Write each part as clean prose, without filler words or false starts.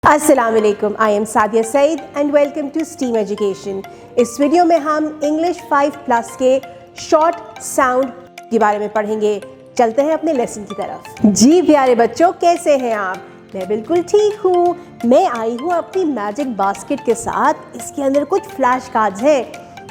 अस्सलाम वालेकुम, I am Sadia Saeed and welcome to Steam Education. इस वीडियो में हम इंग्लिश 5+ के शॉर्ट साउंड के बारे में पढ़ेंगे। चलते हैं अपने लेसन की तरफ। जी प्यारे बच्चों, कैसे हैं आप? मैं बिल्कुल ठीक हूँ। मैं आई हूँ अपनी मैजिक बास्केट के साथ। इसके अंदर कुछ फ्लैश कार्ड्स हैं,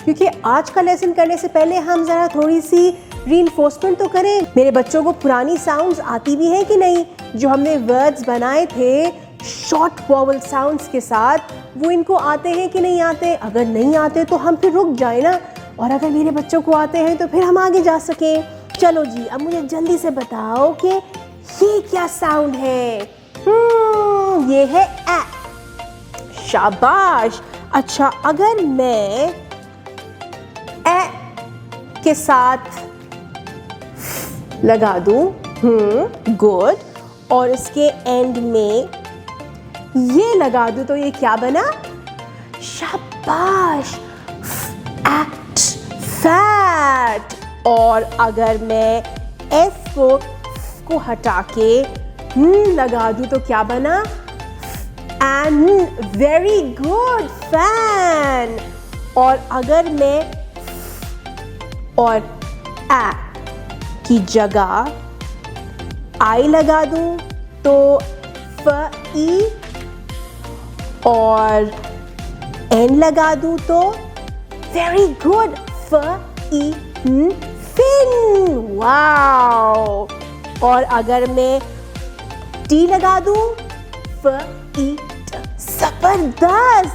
क्योंकि आज का लेसन करने से पहले हम ज़रा थोड़ी सी रीइंफोर्समेंट तो करें। मेरे बच्चों को पुरानी साउंड्स आती भी हैं कि नहीं? जो हमने वर्ड्स बनाए थे शॉर्ट वॉवल साउंड्स के साथ, वो इनको आते हैं कि नहीं आते? अगर नहीं आते तो हम फिर रुक जाए ना, और अगर मेरे बच्चों को आते हैं तो फिर हम आगे जा सकें। चलो जी, अब मुझे जल्दी से बताओ कि ये क्या साउंड है? ये है ए। शाबाश। अच्छा, अगर मैं ए के साथ लगा दूं, गुड, और इसके एंड में ये लगा दूं तो ये क्या बना? शाबाश, फैट, फैट। और अगर मैं एफ को हटा के लगा दूं तो क्या बना? N, very good, fan. और अगर मैं और ए की जगह आई लगा दूं तो फ, ई, और एन लगा दूं तो वेरी गुड, फ, ई, फिन। वाओ। और अगर मैं टी लगा दूं, फ, ई, ट, जबरदस्त।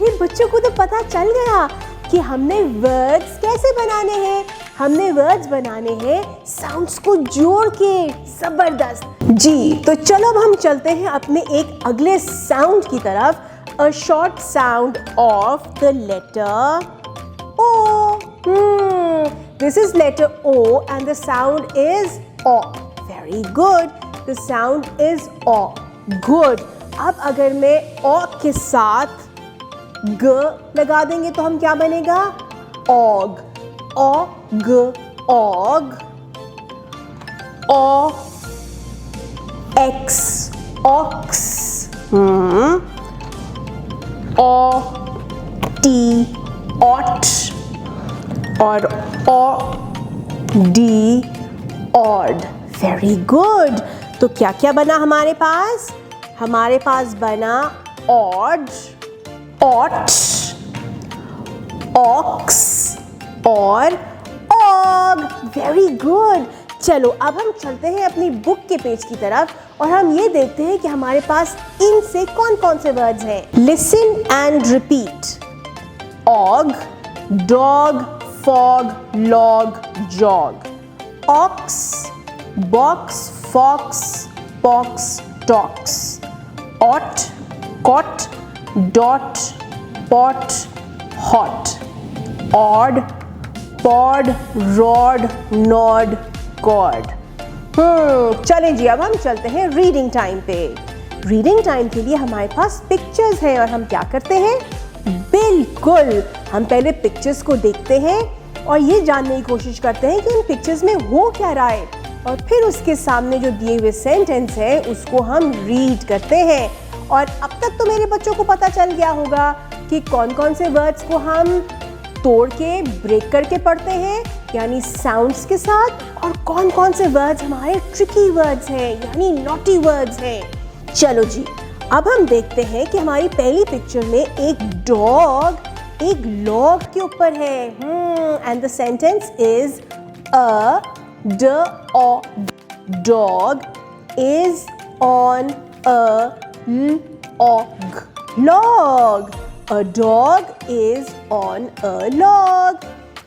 मेरे बच्चों को तो पता चल गया कि हमने वर्ड्स कैसे बनाने हैं। हमने वर्ड्स बनाने हैं साउंड्स को जोड़ के। जबरदस्त जी। तो चलो अब हम चलते हैं अपने एक अगले साउंड की तरफ। A short sound of the letter O. This is letter O and the sound is O. Very good, the sound is O. Good. अब अगर मैं ओ के साथ ग लगा देंगे तो हम क्या बनेगा? ऑग। ओ, ग, ऑग। ओ, एक्स, ऑक्स। ओ, टी, ऑट। और ओ, डी, ऑड। Very good. तो क्या क्या बना हमारे पास? हमारे पास बना ऑड, ऑट, ऑक्स और ऑग। Very good. चलो अब हम चलते हैं अपनी बुक के पेज की तरफ और हम ये देखते हैं कि हमारे पास इनसे कौन कौन से वर्ड्स हैं। Listen and repeat. Og, dog, fog, log, jog. Ox, box, fox, pox, tox. Ot, cot, dot, pot, hot. Od, pod, rod, nod, god. चलें जी, अब हम चलते हैं रीडिंग टाइम पे। रीडिंग टाइम के लिए हमारे पास पिक्चर्स हैं और हम क्या करते हैं? बिल्कुल, हम पहले पिक्चर्स को देखते हैं और ये जानने की कोशिश करते हैं कि उन पिक्चर्स में हो क्या रहा है, और फिर उसके सामने जो दिए हुए सेंटेंस है उसको हम रीड करते हैं। और अब तक तो मेरे बच्चों को पता चल गया होगा कि कौन कौन से वर्ड्स को हम तोड़ के ब्रेक करके पढ़ते हैं, यानी साउंड्स के साथ, और कौन कौन से वर्ड्स हमारे ट्रिकी वर्ड्स हैं, यानी नॉटी वर्ड्स हैं। चलो जी, अब हम देखते हैं कि हमारी पहली पिक्चर में एक डॉग एक लॉग के ऊपर है। And the sentence is a dog is on a log. A dog is on a log.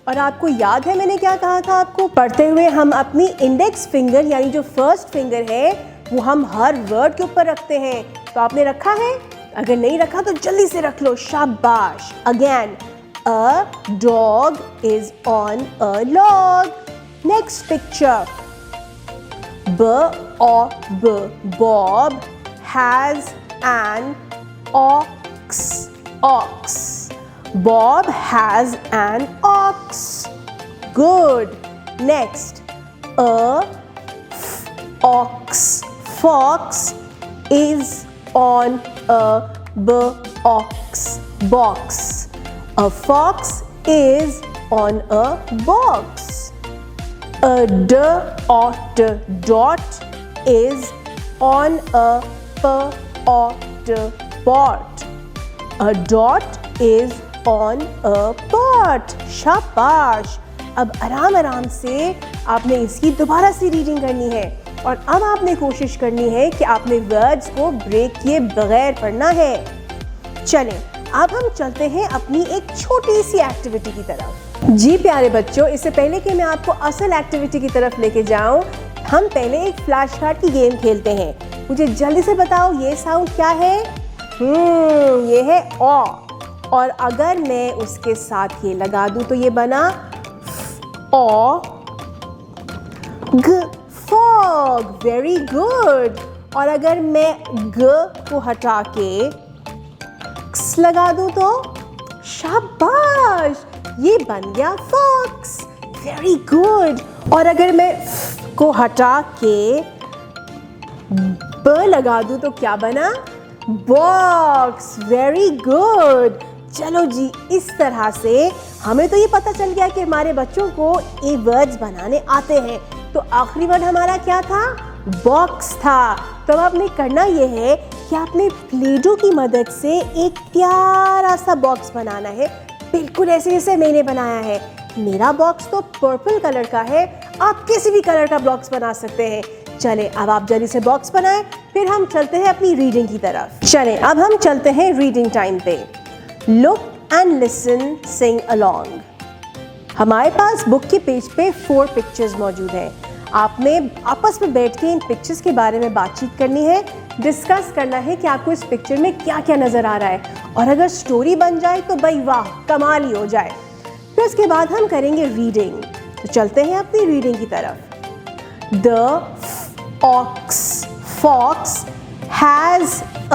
और आपको याद है मैंने क्या कहा था आपको पढ़ते हुए? हम अपनी इंडेक्स फिंगर यानी जो फर्स्ट फिंगर है वो हम हर वर्ड के ऊपर रखते हैं। तो आपने रखा है? अगर नहीं रखा तो जल्दी से रख लो। शाबाश। Again, a dog is on a log. Next picture. Bob has an ox. Bob has an ox. Good. Next, a ox fox is on a box. Box. A fox is on a box. A dot is on a pot. A dot is on a pot. शाबाश। अब आराम आराम से आपने इसकी दोबारा से reading करनी है और अब आपने कोशिश करनी है कि आपने वर्ड्स को ब्रेक किए बगैर पढ़ना है। चलें, अब हम चलते हैं अपनी एक छोटी सी एक्टिविटी की तरफ। जी प्यारे बच्चों, इससे पहले कि मैं आपको असल एक्टिविटी की तरफ लेके जाऊं, हम पहले एक फ्लैश कार्ड की गेम खेलते हैं। मुझे जल्दी से बताओ ये साउंड क्या है? ये है ऑ, और अगर मैं उसके साथ ये लगा दूं तो ये बना ऑ ग, फॉग। Very good. और अगर मैं ग को हटा के क्स लगा दूं तो शाबाश, ये बन गया फॉक्स। Very good. और अगर मैं फ को हटा के ब लगा दूं तो क्या बना? बॉक्स। Very good. चलो जी, इस तरह से हमें तो ये पता चल गया कि हमारे बच्चों को ये वर्ड्स बनाने आते हैं। तो आखिरी वर्ड हमारा क्या था? बॉक्स था। तो अब आपने करना ये है कि आपने प्ले-डो की मदद से एक प्यारा सा बॉक्स बनाना है, बिल्कुल ऐसे जैसे मैंने बनाया है। मेरा बॉक्स तो पर्पल कलर का है, आप किसी भी कलर का बॉक्स बना सकते हैं। चलें, अब आप जल्दी से बॉक्स बनाएं, फिर हम चलते हैं अपनी रीडिंग की तरफ। चलें, अब हम चलते हैं रीडिंग टाइम पे। Look and listen, sing along. हमारे पास बुक के पेज पे 4 पिक्चर्स मौजूद हैं। आपने आपस में बैठ के इन पिक्चर्स के बारे में बातचीत करनी है, डिस्कस करना है कि आपको इस पिक्चर में क्या क्या नज़र आ रहा है, और अगर स्टोरी बन जाए तो भाई वाह, कमाल ही हो जाए। फिर उसके बाद हम करेंगे रीडिंग। तो चलते हैं अपनी रीडिंग की तरफ। The fox has a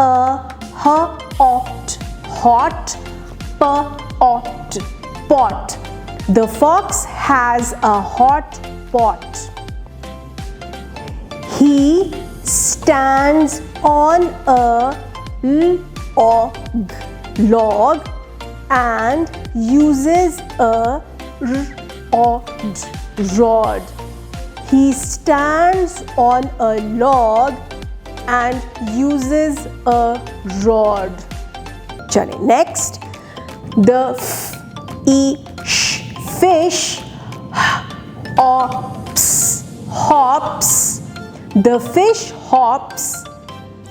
hot pot. The fox has a hot pot. He stands on a log and uses a rod. He stands on a log and uses a rod. चलें, next. The fish hops. The fish hops.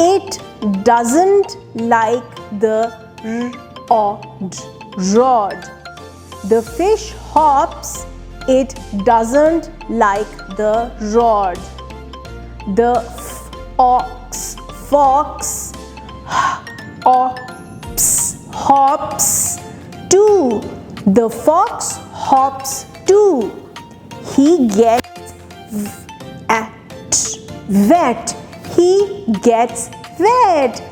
It doesn't like the rod. The fish hops. It doesn't like the rod. The fox hops too. The fox hops too. He gets wet. He gets wet.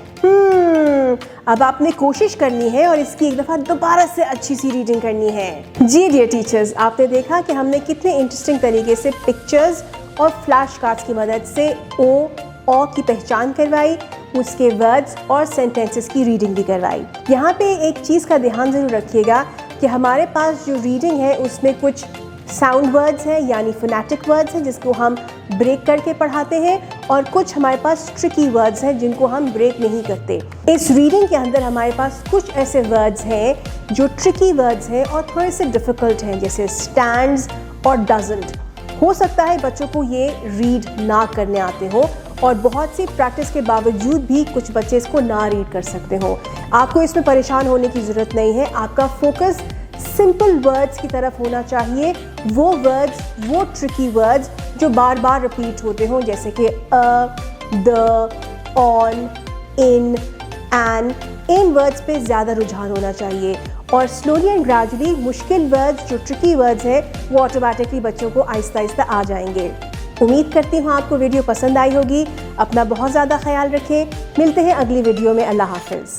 अब आपने कोशिश करनी है और इसकी एक दफ़ा दोबारा से अच्छी सी रीडिंग करनी है। जी डियर टीचर्स, आपने देखा कि हमने कितने इंटरेस्टिंग तरीके से पिक्चर्स और फ्लैश कार्ड्स की मदद से ओ की पहचान करवाई, उसके वर्ड्स और सेंटेंसेस की रीडिंग भी करवाई। यहाँ पे एक चीज़ का ध्यान ज़रूर रखिएगा कि हमारे पास जो रीडिंग है उसमें कुछ साउंड वर्ड्स हैं, यानी फोनेटिक वर्ड्स हैं जिसको हम ब्रेक करके पढ़ाते हैं, और कुछ हमारे पास ट्रिकी वर्ड्स हैं जिनको हम ब्रेक नहीं करते। इस रीडिंग के अंदर हमारे पास कुछ ऐसे वर्ड्स हैं जो ट्रिकी वर्ड्स हैं और थोड़े से डिफ़िकल्ट हैं, जैसे स्टैंड्स और डजंट। हो सकता है बच्चों को ये रीड ना करने आते हो, और बहुत सी प्रैक्टिस के बावजूद भी कुछ बच्चे इसको ना रीड कर सकते हो। आपको इसमें परेशान होने की ज़रूरत नहीं है। आपका फोकस सिंपल वर्ड्स की तरफ होना चाहिए, वो वर्ड्स, वो ट्रिकी वर्ड्स जो बार बार रिपीट होते हों, जैसे कि द, ऑन, इन, एन। इन वर्ड्स पे ज़्यादा रुझान होना चाहिए, और स्लोली एंड ग्रेजुअली मुश्किल वर्ड्स, जो ट्रिकी वर्ड्स हैं, वो ऑटोमेटिकली बच्चों को आहिस्ता आहिस्ता आ जाएंगे। उम्मीद करती हूँ आपको वीडियो पसंद आई होगी। अपना बहुत ज़्यादा ख्याल रखें। मिलते हैं अगली वीडियो में। अल्लाह हाफ़िज़।